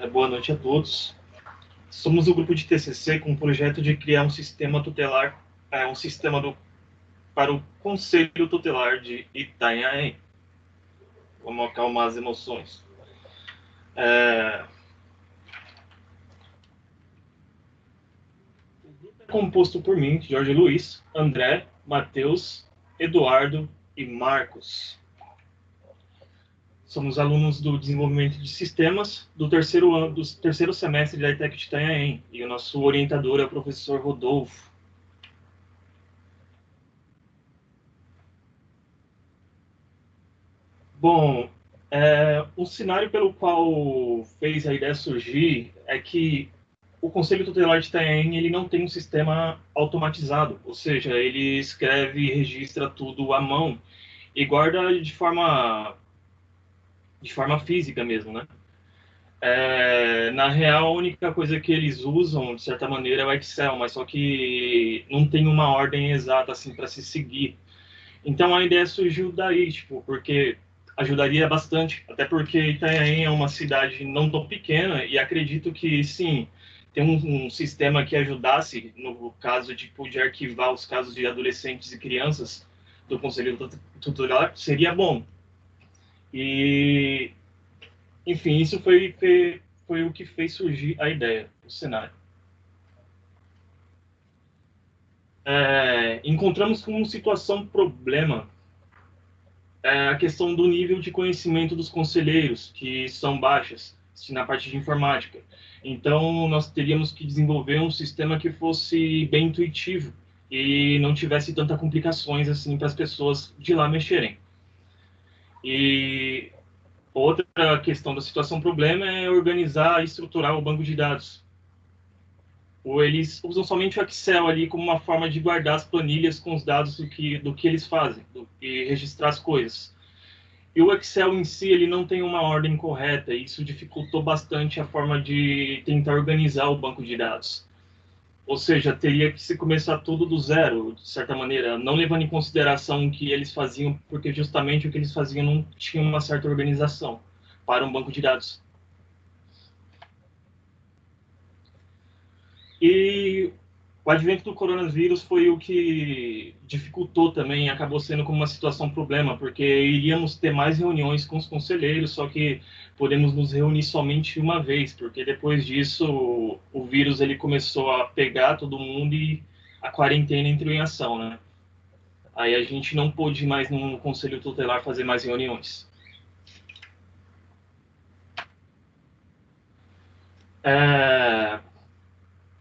Boa noite a todos. Somos o grupo de TCC com o projeto de criar um sistema tutelar, um sistema para o Conselho Tutelar de Itanhaém. Vamos acalmar as emoções. O grupo é composto por mim, Jorge Luiz, André, Matheus, Eduardo e Marcos. Somos alunos do desenvolvimento de sistemas do terceiro semestre da ETEC de Itanhaém, e o nosso orientador é o professor Rodolfo. Bom, o cenário pelo qual fez a ideia surgir é que o Conselho Tutelar de Itanhaém ele não tem um sistema automatizado, ou seja, ele escreve e registra tudo à mão e guarda de forma física mesmo, né? Na real, a única coisa que eles usam, de certa maneira, é o Excel, mas só que não tem uma ordem exata assim para se seguir. Então a ideia surgiu daí, tipo, porque ajudaria bastante, até porque Itanhaém é uma cidade não tão pequena e acredito que, sim, ter um sistema que ajudasse, no caso tipo, de arquivar os casos de adolescentes e crianças do Conselho Tutelar, seria bom. E, enfim, isso foi o que fez surgir a ideia, o cenário. Encontramos como situação problema a questão do nível de conhecimento dos conselheiros, que são baixas, na parte de informática. Então, nós teríamos que desenvolver um sistema que fosse bem intuitivo e não tivesse tanta complicações assim para as pessoas de lá mexerem. E outra questão da situação problema é organizar e estruturar o banco de dados. Ou eles usam somente o Excel ali como uma forma de guardar as planilhas com os dados do que eles fazem e registrar as coisas. E o Excel em si, ele não tem uma ordem correta, e isso dificultou bastante a forma de tentar organizar o banco de dados. Ou seja, teria que se começar tudo do zero, de certa maneira, não levando em consideração o que eles faziam, porque justamente o que eles faziam não tinha uma certa organização para um banco de dados. E o advento do coronavírus foi o que dificultou também, acabou sendo como uma situação problema, porque iríamos ter mais reuniões com os conselheiros, só que podemos nos reunir somente uma vez, porque depois disso o vírus ele começou a pegar todo mundo e a quarentena entrou em ação, né? Aí a gente não pôde mais no conselho tutelar fazer mais reuniões.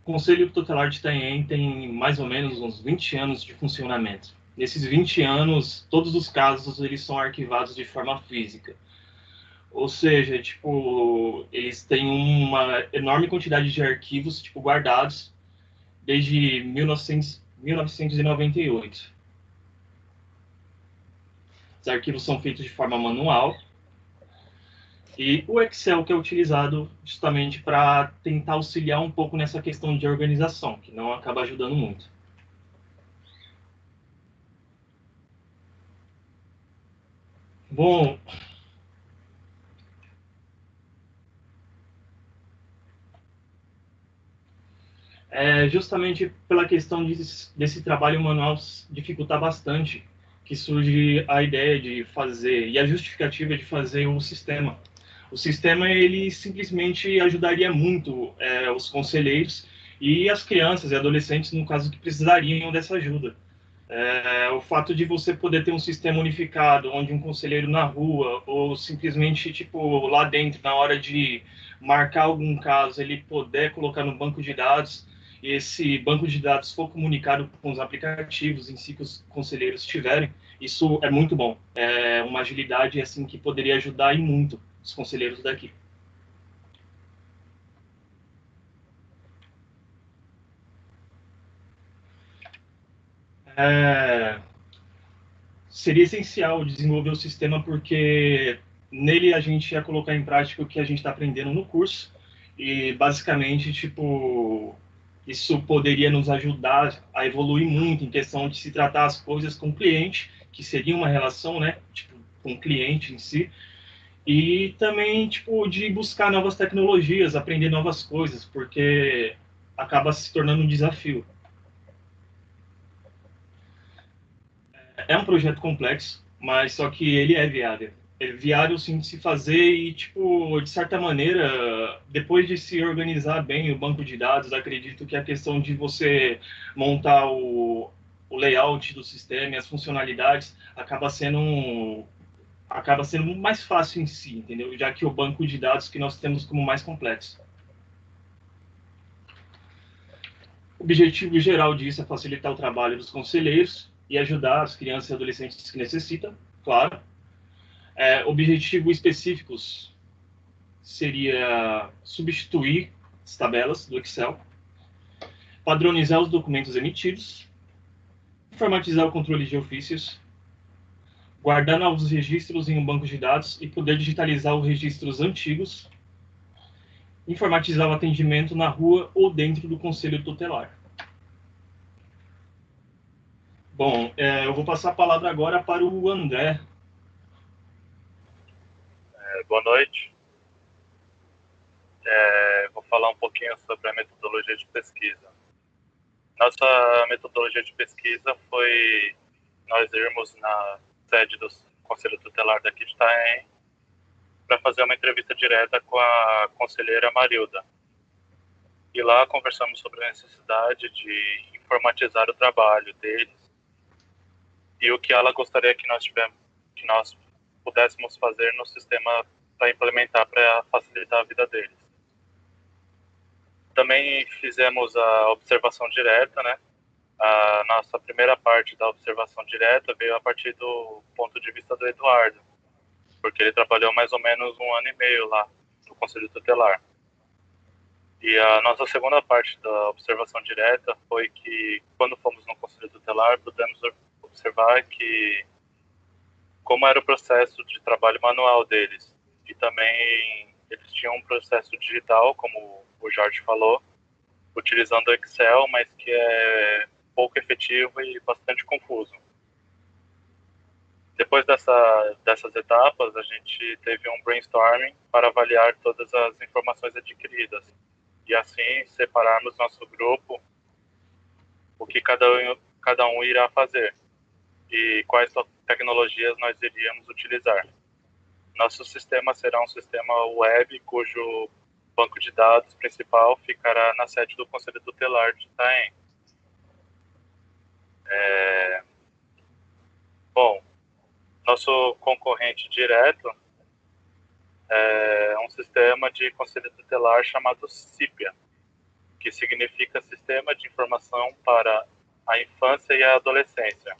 O Conselho Tutelar de Itanhaém tem mais ou menos uns 20 anos de funcionamento. Nesses 20 anos, todos os casos eles são arquivados de forma física. Ou seja, tipo, eles têm uma enorme quantidade de arquivos tipo, guardados desde 1998. Os arquivos são feitos de forma manual e o Excel que é utilizado justamente para tentar auxiliar um pouco nessa questão de organização, que não acaba ajudando muito. Bom, justamente pela questão desse trabalho manual dificultar bastante, que surge a ideia de fazer, e a justificativa de fazer o sistema. O sistema, ele simplesmente ajudaria muito os conselheiros e as crianças e adolescentes, no caso, que precisariam dessa ajuda. O fato de você poder ter um sistema unificado, onde um conselheiro na rua, ou simplesmente, tipo, lá dentro, na hora de marcar algum caso, ele poder colocar no banco de dados, e esse banco de dados for comunicado com os aplicativos em si que os conselheiros tiverem, isso é muito bom. É uma agilidade, assim, que poderia ajudar e muito os conselheiros daqui. É, seria essencial desenvolver o sistema porque nele a gente ia colocar em prática o que a gente está aprendendo no curso e basicamente tipo isso poderia nos ajudar a evoluir muito em questão de se tratar as coisas com o cliente, que seria uma relação, né, tipo, com o cliente em si, E também, tipo, de buscar novas tecnologias, aprender novas coisas, porque acaba se tornando um desafio. É um projeto complexo, mas só que ele é viável. É viável sim de se fazer e, tipo, de certa maneira, depois de se organizar bem o banco de dados, acredito que a questão de você montar o layout do sistema e as funcionalidades acaba sendo mais fácil em si, entendeu? Já que o banco de dados que nós temos como mais complexo. O objetivo geral disso é facilitar o trabalho dos conselheiros e ajudar as crianças e adolescentes que necessitam, claro. Objetivos específicos seria substituir as tabelas do Excel, padronizar os documentos emitidos, informatizar o controle de ofícios, guardar novos registros em um banco de dados e poder digitalizar os registros antigos, informatizar o atendimento na rua ou dentro do conselho tutelar. Bom, eu vou passar a palavra agora para o André. Boa noite. Vou falar um pouquinho sobre a metodologia de pesquisa. Nossa metodologia de pesquisa foi nós irmos na sede do Conselho Tutelar daqui de Itaém para fazer uma entrevista direta com a conselheira Marilda. E lá conversamos sobre a necessidade de informatizar o trabalho deles e o que ela gostaria que nós pudéssemos fazer no sistema para implementar, para facilitar a vida deles. Também fizemos a observação direta, né? A nossa primeira parte da observação direta veio a partir do ponto de vista do Eduardo, porque ele trabalhou mais ou menos 1 ano e meio lá no Conselho Tutelar. E a nossa segunda parte da observação direta foi que, quando fomos no Conselho Tutelar, pudemos observar que como era o processo de trabalho manual deles. E também eles tinham um processo digital, como o Jorge falou, utilizando o Excel, mas que é pouco efetivo e bastante confuso. Depois dessas etapas, a gente teve um brainstorming para avaliar todas as informações adquiridas e assim separarmos nosso grupo, o que cada um irá fazer e quais tecnologias nós iríamos utilizar. Nosso sistema será um sistema web cujo banco de dados principal ficará na sede do Conselho Tutelar de Itaém. Bom, nosso concorrente direto é um sistema de conselho tutelar chamado CIPIA, que significa Sistema de Informação para a Infância e a Adolescência.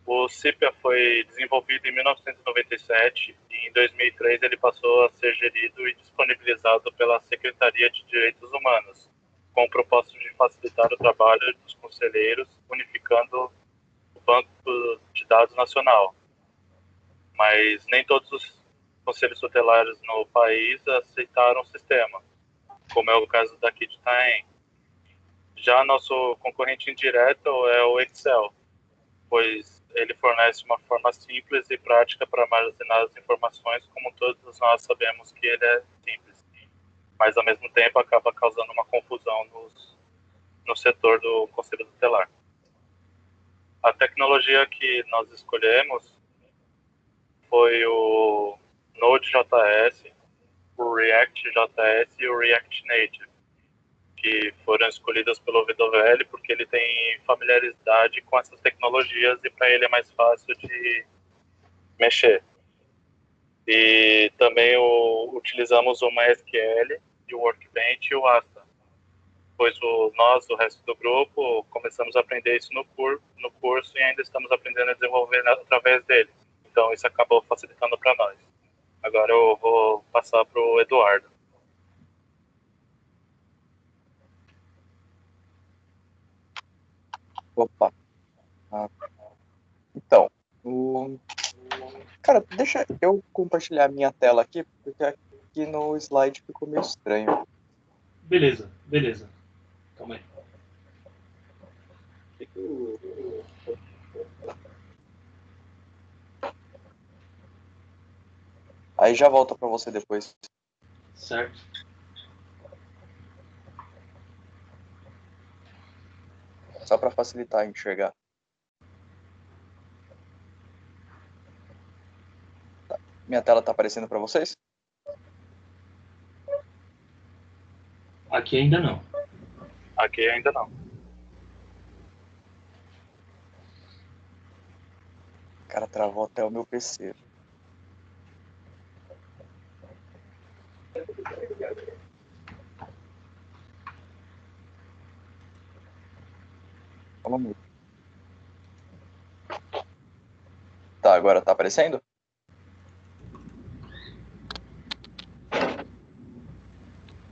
O CIPIA foi desenvolvido em 1997 e em 2003 ele passou a ser gerido e disponibilizado pela Secretaria de Direitos Humanos, com o propósito de facilitar o trabalho dos conselheiros, unificando o Banco de Dados Nacional. Mas nem todos os conselhos tutelares no país aceitaram o sistema, como é o caso daqui de Itaém. Já nosso concorrente indireto é o Excel, pois ele fornece uma forma simples e prática para armazenar as informações, como todos nós sabemos que ele é simples, mas ao mesmo tempo acaba causando uma confusão no setor do Conselho Tutelar. A tecnologia que nós escolhemos foi o Node.js, o React.js e o React Native, que foram escolhidas pelo VWL porque ele tem familiaridade com essas tecnologias e para ele é mais fácil de mexer. E também utilizamos o MySQL, e o Workbench e o Asta, pois nós, o resto do grupo, começamos a aprender isso no curso e ainda estamos aprendendo a desenvolver através deles. Então isso acabou facilitando para nós. Agora eu vou passar para o Eduardo. Opa. Ah, então, o... cara, deixa eu compartilhar minha tela aqui, porque aqui no slide ficou meio estranho. Beleza, beleza. Calma aí. Aí já volta para você depois. Certo. Só para facilitar enxergar. Minha tela tá aparecendo para vocês? Aqui ainda não. Aqui ainda não. Cara, travou até o meu PC. Vamos. Tá, agora tá aparecendo?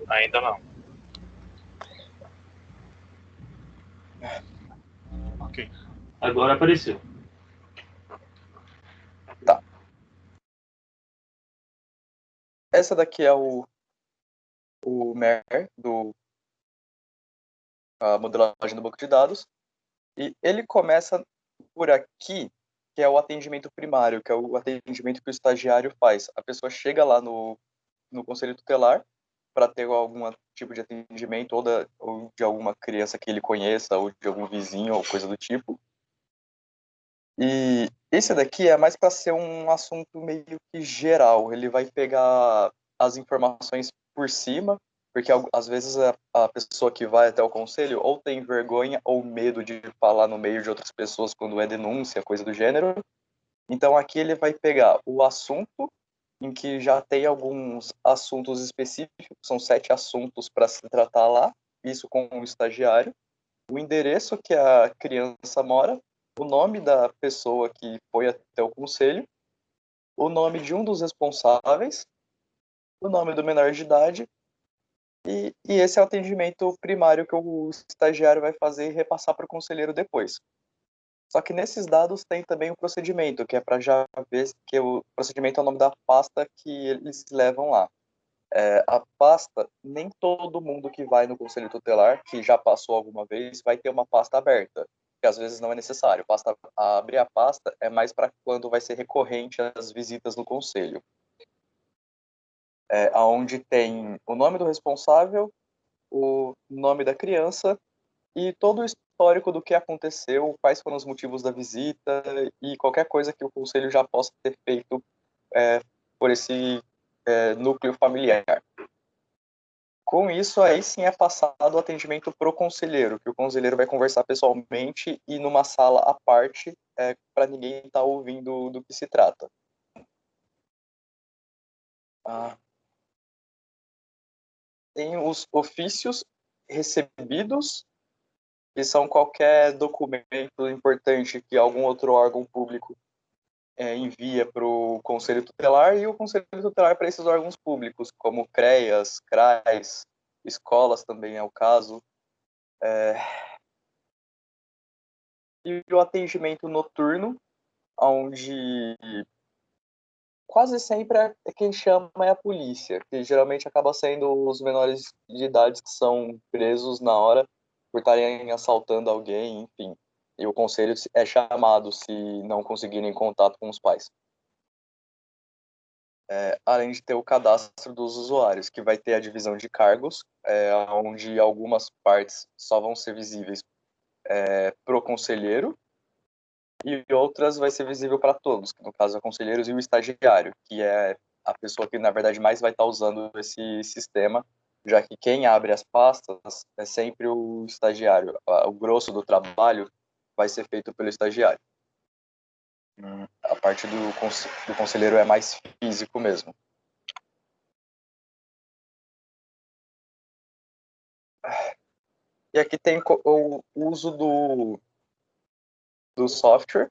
Ainda não. Ok. Agora apareceu. Tá. Essa daqui é o MER a modelagem do banco de dados. E ele começa por aqui, que é o atendimento primário, que é o atendimento que o estagiário faz. A pessoa chega lá no conselho tutelar para ter algum tipo de atendimento ou de alguma criança que ele conheça, ou de algum vizinho, ou coisa do tipo. E esse daqui é mais para ser um assunto meio que geral. Ele vai pegar as informações por cima, porque às vezes a pessoa que vai até o conselho ou tem vergonha ou medo de falar no meio de outras pessoas quando é denúncia, coisa do gênero. Então aqui ele vai pegar o assunto, em que já tem alguns assuntos específicos, são 7 assuntos para se tratar lá, isso com o estagiário, o endereço que a criança mora, o nome da pessoa que foi até o conselho, o nome de um dos responsáveis, o nome do menor de idade, e esse é o atendimento primário que o estagiário vai fazer e repassar para o conselheiro depois. Só que nesses dados tem também o procedimento, que é para já ver que o procedimento é o nome da pasta que eles levam lá. A pasta, nem todo mundo que vai no conselho tutelar, que já passou alguma vez, vai ter uma pasta aberta, que às vezes não é necessário. Abrir a pasta é mais para quando vai ser recorrente as visitas no conselho. Onde tem o nome do responsável, o nome da criança e todo o histórico do que aconteceu, quais foram os motivos da visita e qualquer coisa que o conselho já possa ter feito por esse núcleo familiar. Com isso, aí sim é passado o atendimento para o conselheiro, que o conselheiro vai conversar pessoalmente e numa sala à parte, para ninguém estar ouvindo do que se trata. Tem os ofícios recebidos, que são qualquer documento importante que algum outro órgão público envia para o Conselho Tutelar, e o Conselho Tutelar para esses órgãos públicos, como CREAS, CRAs, escolas também é o caso. E o atendimento noturno, onde quase sempre quem chama é a polícia, que geralmente acaba sendo os menores de idade que são presos na hora por estarem assaltando alguém, enfim. E o conselho é chamado se não conseguirem contato com os pais. Além de ter o cadastro dos usuários, que vai ter a divisão de cargos, onde algumas partes só vão ser visíveis para o conselheiro, e outras vai ser visível para todos, que no caso é conselheiros e o estagiário, que é a pessoa que na verdade mais vai estar usando esse sistema, já que quem abre as pastas é sempre o estagiário. O grosso do trabalho vai ser feito pelo estagiário. A parte do conselheiro é mais físico mesmo. E aqui tem o uso do software,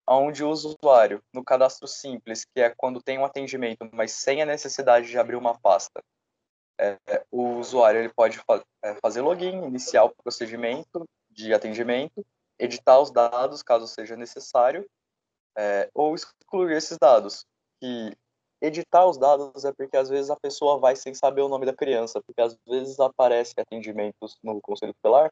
onde o usuário, no cadastro simples, que é quando tem um atendimento, mas sem a necessidade de abrir uma pasta, o usuário ele pode fazer login, iniciar o procedimento de atendimento, editar os dados, caso seja necessário, ou excluir esses dados. E editar os dados é porque às vezes a pessoa vai sem saber o nome da criança, porque às vezes aparecem atendimentos no Conselho Tutelar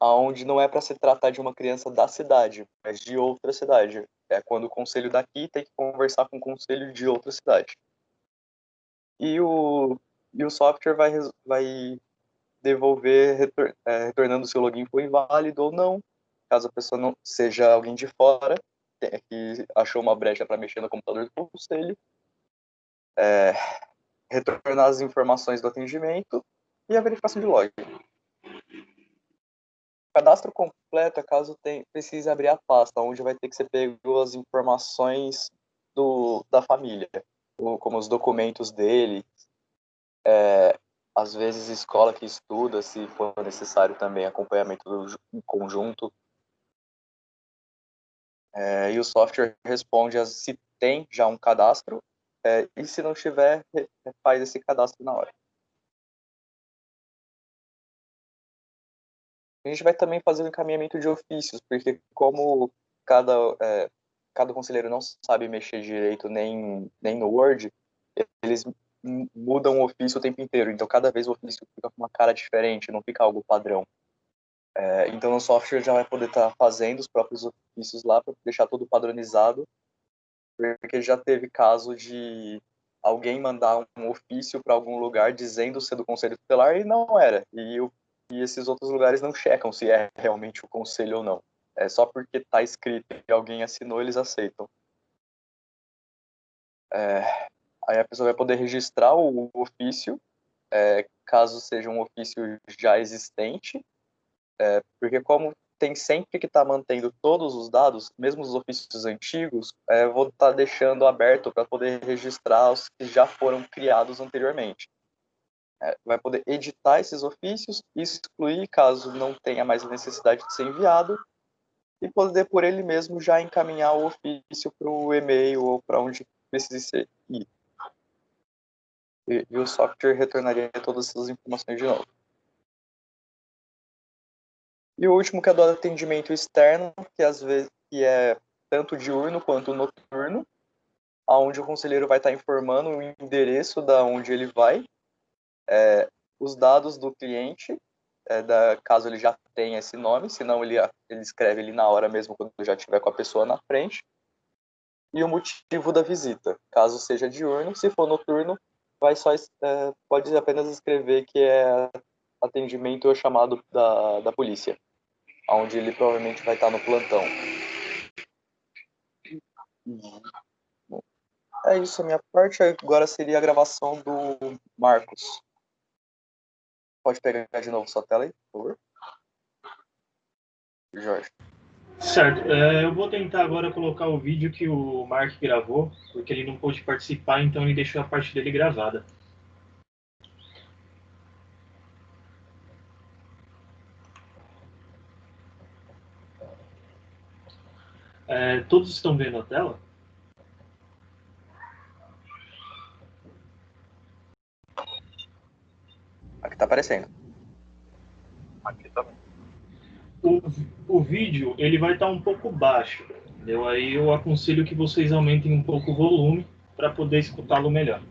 aonde não é para se tratar de uma criança da cidade, mas de outra cidade. É quando o conselho daqui tem que conversar com o conselho de outra cidade. e o software vai devolver, retornando se o login foi inválido ou não, caso a pessoa não seja alguém de fora, que achou uma brecha para mexer no computador do conselho, retornar as informações do atendimento e a verificação de log. O cadastro completo é caso precise abrir a pasta, onde vai ter que ser pego as informações da família, como os documentos dele, às vezes escola que estuda, se for necessário também acompanhamento em conjunto. E o software responde se tem já um cadastro, e se não tiver, faz esse cadastro na hora. A gente vai também fazer o encaminhamento de ofícios, porque como cada conselheiro não sabe mexer direito nem no Word, eles mudam o ofício o tempo inteiro. Então, cada vez o ofício fica com uma cara diferente, não fica algo padrão. Então, o software já vai poder estar fazendo os próprios ofícios lá para deixar tudo padronizado, porque já teve caso de alguém mandar um ofício para algum lugar dizendo ser do Conselho Tutelar e não era. E esses outros lugares não checam se é realmente o conselho ou não. É só porque está escrito e alguém assinou, eles aceitam. Aí a pessoa vai poder registrar o ofício, caso seja um ofício já existente, porque como tem sempre que estar mantendo todos os dados, mesmo os ofícios antigos, vou estar deixando aberto para poder registrar os que já foram criados anteriormente. Vai poder editar esses ofícios, excluir caso não tenha mais necessidade de ser enviado, e poder por ele mesmo já encaminhar o ofício para o e-mail ou para onde precise ir. E o software retornaria todas essas informações de novo. E o último, que é do atendimento externo, que às vezes é tanto diurno quanto noturno, onde o conselheiro vai estar informando o endereço da onde ele vai, os dados do cliente, caso ele já tenha esse nome, senão ele escreve ali na hora mesmo, quando já estiver com a pessoa na frente, e o motivo da visita, caso seja diurno. Se for noturno, pode apenas escrever que é atendimento ou chamado da polícia, onde ele provavelmente vai estar no plantão. É isso, a minha parte. Agora seria a gravação do Marcos. Pode pegar de novo sua tela aí, por favor. Jorge. Certo. Eu vou tentar agora colocar o vídeo que o Mark gravou, porque ele não pôde participar, então ele deixou a parte dele gravada. Todos estão vendo a tela? Aqui tá aparecendo. Aqui também. O vídeo ele vai estar um pouco baixo, entendeu? Aí eu aconselho que vocês aumentem um pouco o volume para poder escutá-lo melhor.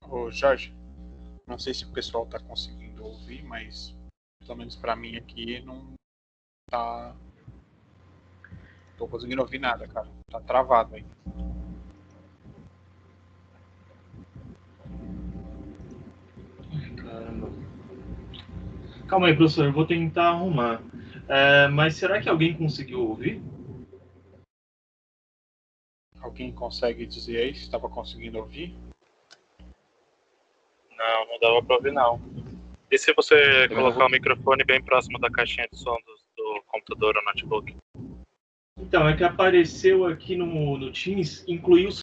Ô Jorge, não sei se o pessoal tá conseguindo ouvir, mas pelo menos pra mim aqui não tá. Tô conseguindo ouvir nada, cara. Tá travado aí. Caramba. Calma aí, professor, eu vou tentar arrumar. Mas será que alguém conseguiu ouvir? Alguém consegue dizer aí se estava conseguindo ouvir? Não dava pra ouvir, não. E se você Também não colocar vou- o microfone bem próximo da caixinha de som do computador ou notebook? Então, é que apareceu aqui no Teams, incluiu